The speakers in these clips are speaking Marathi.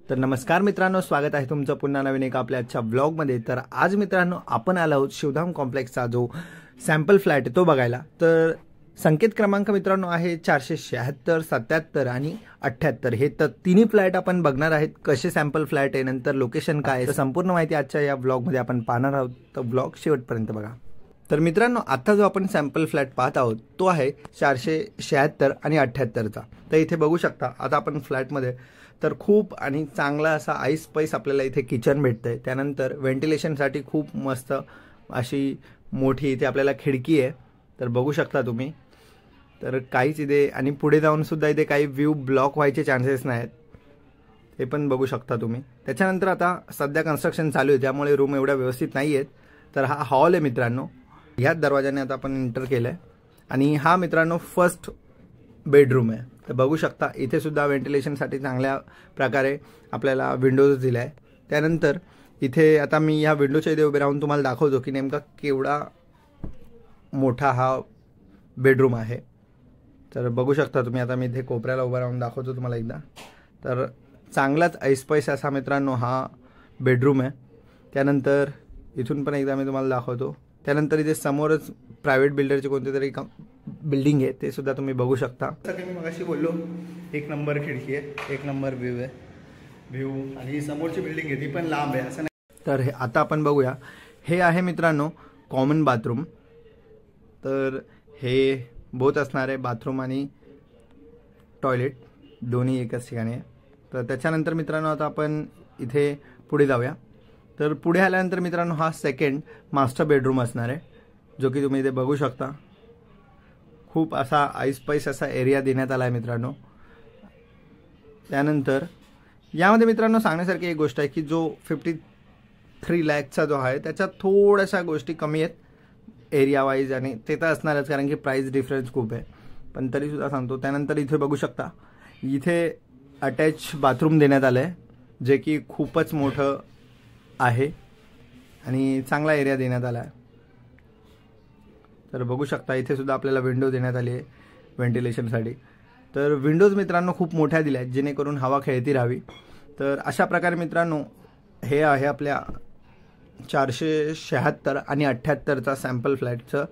तर नमस्कार मित्रांनो, स्वागत आहे तुमचं पुन्हा नवीन एका आपल्या आजच्या ब्लॉगमध्ये। तर आज मित्रांनो आपण आलो आहोत शिवधाम कॉम्प्लेक्सचा जो सॅम्पल फ्लॅट तो बघायला। तर संकेत क्रमांक मित्रांनो आहे 476, 77 आणि 78। हे तर तिन्ही फ्लॅट आपण बघणार आहेत, कसे सॅम्पल फ्लॅट आहे, नंतर लोकेशन काय आहे, संपूर्ण माहिती आजच्या या ब्लॉगमध्ये आपण पाहणार आहोत। तर ब्लॉग शेवटपर्यंत बघा। तर मित्रांनो आता जो आपण सॅम्पल फ्लॅट पाहत आहोत तो आहे 476 आणि 78चा। तर इथे बघू शकता आता आपण फ्लॅटमध्ये तर खूप आणि चांगला असा आईस स्पेस आपल्याला इथे किचन भेटतंय। त्यानंतर व्हेंटिलेशनसाठी खूप मस्त अशी मोठी इथे आपल्याला खिडकी आहे, तर बघू शकता तुम्ही। तर काहीच इथे आणि पुढे जाऊन सुद्धा इथे काही व्ह्यू ब्लॉक व्हायचे चान्सेस नाहीत, हे पण बघू शकता तुम्ही। त्याच्यानंतर आता सध्या कन्स्ट्रक्शन चालू आहे त्यामुळे रूम एवढ्या व्यवस्थित नाही आहेत। तर हा हॉल आहे मित्रांनो, ह्याच दरवाजाने आता आपण एंटर केलंय आणि हा मित्रांनो फर्स्ट बेडरूम आहे। तर बघू शकता इथे सुद्धा व्हेंटिलेशनसाठी चांगल्या प्रकारे आपल्याला विंडोज दिल्या आहे। त्यानंतर इथे आता मी ह्या विंडोच्या इथे उभे राहून तुम्हाला दाखवतो की नेमका केवढा मोठा हा बेडरूम आहे। तर बघू शकता तुम्ही, आता मी इथे कोपऱ्याला उभा राहून दाखवतो तुम्हाला एकदा। तर चांगलाच ऐसपैस असा मित्रांनो हा बेडरूम आहे। त्यानंतर इथून पण एकदा मी तुम्हाला दाखवतो। त्यानंतर इथे समोरच प्रायव्हेट बिल्डरची कोणती तरी बिल्डिंग आहे, ते सुद्धा तुम्ही बघू शकता। जसं मी मगाशी बोललो, एक नंबर खिडकी आहे, एक नंबर व्ह्यू आहे, व्ह्यू आणि समोरची बिल्डिंग आहे ती पण लांब आहे असं नाही। तर हे आता आपण बघूया, हे आहे मित्रांनो कॉमन बाथरूम। तर हे बोथ असणार आहे, बाथरूम आणि टॉयलेट दोन्ही एकाच ठिकाणी आहे। तर त्याच्यानंतर मित्रांनो आता आपण इथे पुढे जाऊया। तर पुढे आल्यानंतर मित्रांनो हा सेकंड मास्टर बेडरूम असणार आहे, जो की तुम्ही इथे बघू शकता। खूप असा आईस्पाईस असा एरिया देण्यात आला आहे मित्रांनो। त्यानंतर यामध्ये मित्रांनो सांगण्यासारखी एक गोष्ट आहे की जो 53 लाखचा जो आहे त्याच्यात थोड्याशा गोष्टी कमी आहेत एरिया वाईज, आणि ते तर असणारच कारण की प्राइस डिफरन्स खूप आहे, पण तरीसुद्धा सांगतो। त्यानंतर इथे बघू शकता इथे अटॅच बाथरूम देण्यात आलं आहे, जे की खूपच मोठं आहे आणि चांगला एरिया देण्यात आला आहे। तर बघू शकता इथे सुद्धा आपल्याला विंडो देण्यात आली आहे व्हेंटिलेशनसाठी। तर विंडोज मित्रांनो खूप मोठ्या दिल्या आहेत जेणेकरून हवा खेळती राहावी। तर अशा प्रकारे मित्रांनो हे आहे आपल्या 476 आणि 78चा सॅम्पल फ्लॅटचं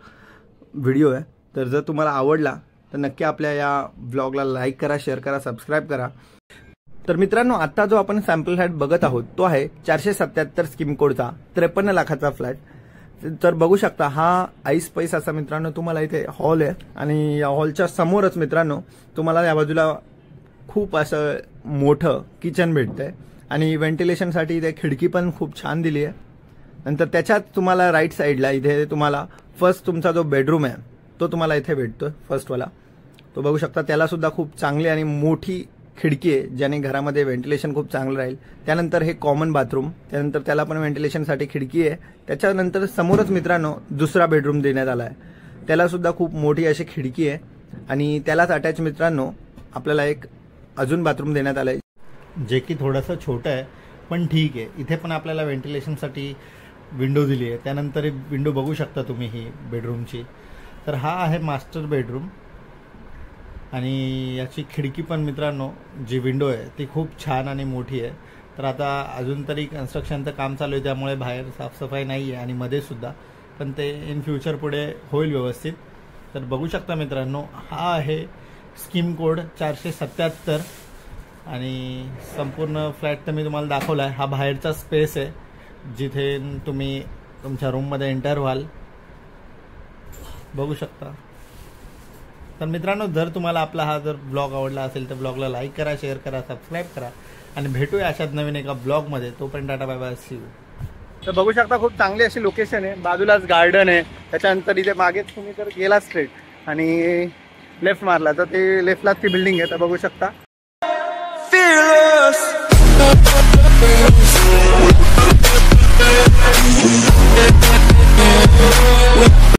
व्हिडिओ आहे। तर जर तुम्हाला आवडला तर नक्की आपल्या या ब्लॉगला लाईक करा, शेअर करा, सबस्क्राईब करा। तर मित्रांनो आता जो आपण सॅम्पल फ्लॅट बघत आहोत तो आहे 477 स्कीम कोडचा 53 लाखाचा फ्लॅट। तर बघू शकता हा आईस स्पेस असा मित्रांनो तुम्हाला इथे हॉल आहे, आणि या हॉलच्या समोरच मित्रांनो तुम्हाला या बाजूला खूप असं मोठं किचन भेटतंय आणि व्हेंटिलेशनसाठी इथे खिडकी पण खूप छान दिली आहे। नंतर त्याच्यात तुम्हाला राईट साईडला इथे तुम्हाला फर्स्ट तुमचा जो बेडरूम आहे तो तुम्हाला इथे भेटतोय फर्स्टवाला, तो बघू शकता। त्याला सुद्धा खूप चांगली आणि मोठी खिडकी आहे ज्याने घरामध्ये व्हेंटिलेशन खूप चांगलं राहील। त्यानंतर हे कॉमन बाथरूम, त्यानंतर त्याला पण व्हेंटिलेशनसाठी खिडकी आहे। त्याच्यानंतर समोरच मित्रांनो दुसरा बेडरूम देण्यात आला आहे, त्याला सुद्धा खूप मोठी अशी खिडकी आहे आणि त्यालाच अटॅच मित्रांनो आपल्याला एक अजून बाथरूम देण्यात आलं आहे, जे की थोडंसं छोटं आहे पण ठीक आहे। इथे पण आपल्याला व्हेंटिलेशनसाठी विंडो दिली आहे। त्यानंतर विंडो बघू शकता तुम्ही ही बेडरूमची। तर हा आहे मास्टर बेडरूम आणि याची खिडकी पण मित्रांनो जी विंडो आहे ती खूप छान आणि मोठी आहे। तर आता अजून तरी कन्स्ट्रक्शनचं काम चालू आहे त्यामुळे बाहेर साफसफाई नाही आहे आणि मध्ये सुद्धा, पण ते इन फ्युचर पुढे होईल व्यवस्थित। तर बघू शकता मित्रांनो हा आहे स्कीम कोड 477 आणि संपूर्ण फ्लॅट तर मी तुम्हाला दाखवला आहे। हा बाहेरचा स्पेस आहे जिथे तुम्ही तुमच्या रूममध्ये एंटर व्हाल, बघू शकता। तर मित्रांनो जर तुम्हाला आपला हा जर ब्लॉग आवडला असेल तर ब्लॉगला लाईक करा, शेअर करा, सबस्क्राईब करा आणि भेटूया अशाच नवीन एका ब्लॉगमध्ये। तोपर्यंत tata bye bye, see you. तर बघू शकता खूप चांगली अशी लोकेशन आहे, बाजूलाच गार्डन आहे। त्याच्यानंतर इथे मागेच तुम्ही जर गेला स्ट्रेट आणि लेफ्ट मारला तर ते लेफ्टलाच ती बिल्डिंग आहे, तर बघू शकता।